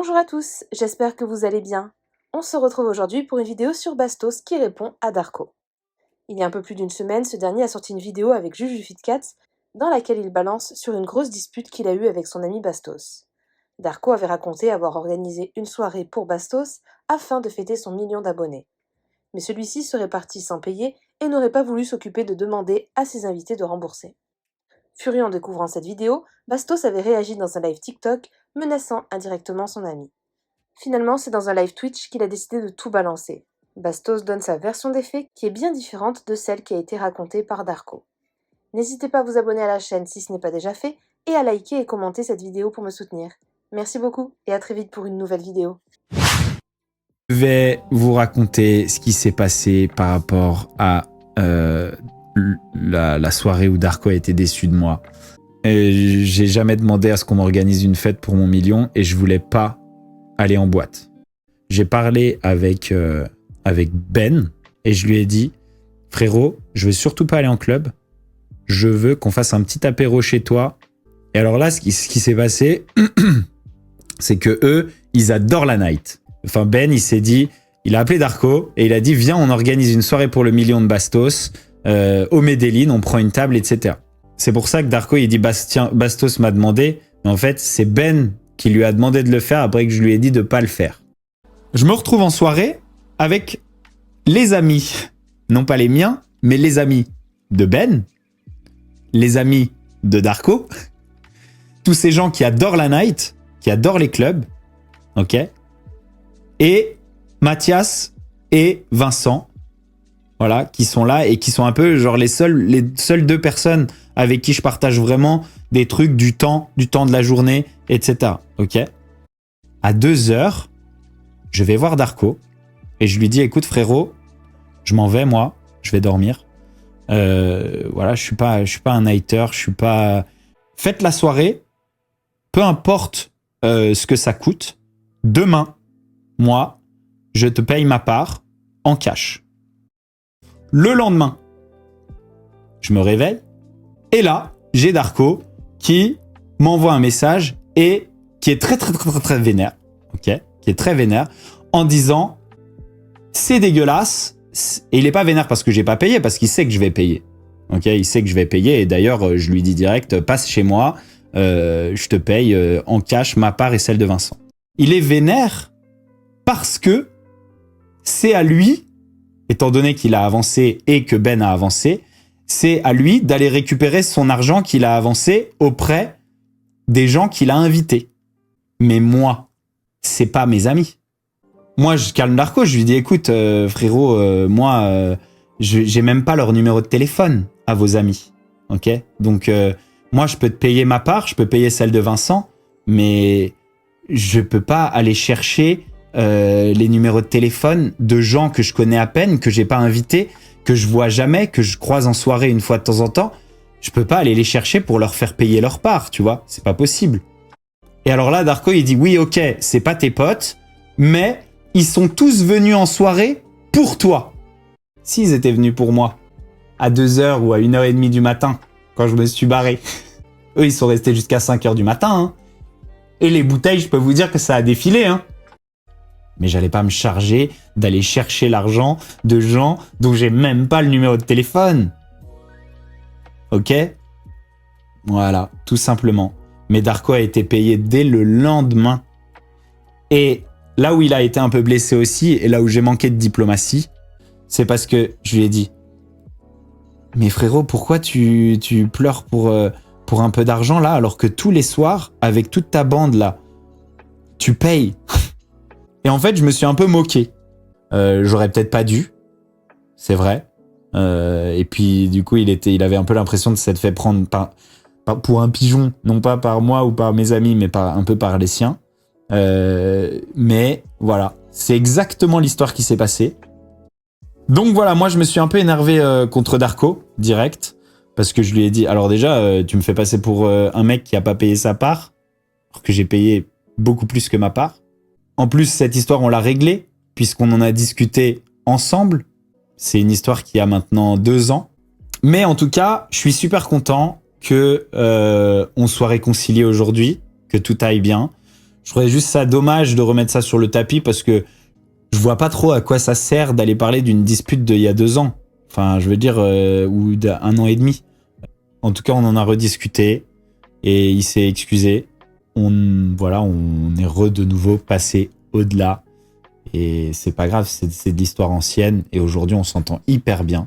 Bonjour à tous, j'espère que vous allez bien. On se retrouve aujourd'hui pour une vidéo sur Bastos qui répond à Darko. Il y a un peu plus d'une semaine, ce dernier a sorti une vidéo avec JujuFitCat dans laquelle il balance sur une grosse dispute qu'il a eue avec son ami Bastos. Darko avait raconté avoir organisé une soirée pour Bastos afin de fêter son 1 000 000 d'abonnés. Mais celui-ci serait parti sans payer et n'aurait pas voulu s'occuper de demander à ses invités de rembourser. Furieux en découvrant cette vidéo, Bastos avait réagi dans un live TikTok, menaçant indirectement son ami. Finalement, c'est dans un live Twitch qu'il a décidé de tout balancer. Bastos donne sa version des faits, qui est bien différente de celle qui a été racontée par Darko. N'hésitez pas à vous abonner à la chaîne si ce n'est pas déjà fait, et à liker et commenter cette vidéo pour me soutenir. Merci beaucoup, et à très vite pour une nouvelle vidéo. Je vais vous raconter ce qui s'est passé par rapport à la soirée où Darko a été déçu de moi. J'ai jamais demandé à ce qu'on m'organise une fête pour mon 1 000 000 et je voulais pas aller en boîte. J'ai parlé avec Ben et je lui ai dit « Frérot, je veux surtout pas aller en club. Je veux qu'on fasse un petit apéro chez toi. » Et alors là, ce qui s'est passé, c'est que eux, ils adorent la night. Enfin, Ben, il s'est dit, il a appelé Darko et il a dit « Viens, on organise une soirée pour le 1 000 000 de Bastos au Medellin, on prend une table, etc. » C'est pour ça que Darko, il dit « Bastos m'a demandé. » Mais en fait, c'est Ben qui lui a demandé de le faire après que je lui ai dit de pas le faire. Je me retrouve en soirée avec les amis, non pas les miens, mais les amis de Ben, les amis de Darko, tous ces gens qui adorent la night, qui adorent les clubs, ok, et Mathias et Vincent, voilà, qui sont là et qui sont un peu genre les seules 2 personnes avec qui je partage vraiment des trucs du temps de la journée, etc. Ok. À 2h, je vais voir Darko et je lui dis écoute frérot, je m'en vais moi, je vais dormir. Voilà, je suis pas un nighter, je suis pas. Faites la soirée, peu importe ce que ça coûte. Demain, moi, je te paye ma part en cash. Le lendemain, je me réveille et là, j'ai Darko qui m'envoie un message et qui est très vénère, ok, qui est très vénère, en disant c'est dégueulasse. Et il est pas vénère parce que j'ai pas payé, parce qu'il sait que je vais payer, ok, il sait que je vais payer et d'ailleurs je lui dis direct passe chez moi, je te paye en cash ma part et celle de Vincent. Il est vénère parce que c'est à lui, étant donné qu'il a avancé et que Ben a avancé, c'est à lui d'aller récupérer son argent qu'il a avancé auprès des gens qu'il a invités. Mais moi, c'est pas mes amis. Moi, je calme Darko, je lui dis écoute, frérot, moi, j'ai même pas leur numéro de téléphone à vos amis. Ok ? Donc, moi, je peux te payer ma part, je peux payer celle de Vincent, mais je peux pas aller chercher les numéros de téléphone de gens que je connais à peine, que j'ai pas invités, que je vois jamais, que je croise en soirée une fois de temps en temps. Je peux pas aller les chercher pour leur faire payer leur part, tu vois, c'est pas possible. Et alors là, Darko, il dit oui, ok, c'est pas tes potes, mais ils sont tous venus en soirée pour toi. S'ils étaient venus pour moi, à 2h ou à 1h30 du matin, quand je me suis barré, eux, ils sont restés jusqu'à 5h du matin, hein. Et les bouteilles, je peux vous dire que ça a défilé, hein. Mais j'allais pas me charger d'aller chercher l'argent de gens dont j'ai même pas le numéro de téléphone. Ok ? Voilà, tout simplement. Mais Darko a été payé dès le lendemain. Et là où il a été un peu blessé aussi, et là où j'ai manqué de diplomatie, c'est parce que je lui ai dit « Mais frérot, pourquoi tu pleures pour un peu d'argent là, alors que tous les soirs, avec toute ta bande là, tu payes ?» Et en fait, je me suis un peu moqué. J'aurais peut-être pas dû, c'est vrai. Et puis, du coup, il avait un peu l'impression de s'être fait prendre pour un pigeon, non pas par moi ou par mes amis, mais un peu par les siens. Mais voilà, c'est exactement l'histoire qui s'est passée. Donc voilà, moi, je me suis un peu énervé contre Darko, direct, parce que je lui ai dit, alors déjà, tu me fais passer pour un mec qui a pas payé sa part, alors que j'ai payé beaucoup plus que ma part. En plus, cette histoire, on l'a réglée, puisqu'on en a discuté ensemble. C'est une histoire qui a maintenant 2 ans. Mais en tout cas, je suis super content que on soit réconciliés aujourd'hui, que tout aille bien. Je trouvais juste ça dommage de remettre ça sur le tapis parce que je vois pas trop à quoi ça sert d'aller parler d'une dispute d'il y a 2 ans. Enfin, je veux dire, ou d'1 an et demi. En tout cas, on en a rediscuté et il s'est excusé. On est de nouveau passé au-delà. Et c'est pas grave, c'est de l'histoire ancienne. Et aujourd'hui, on s'entend hyper bien.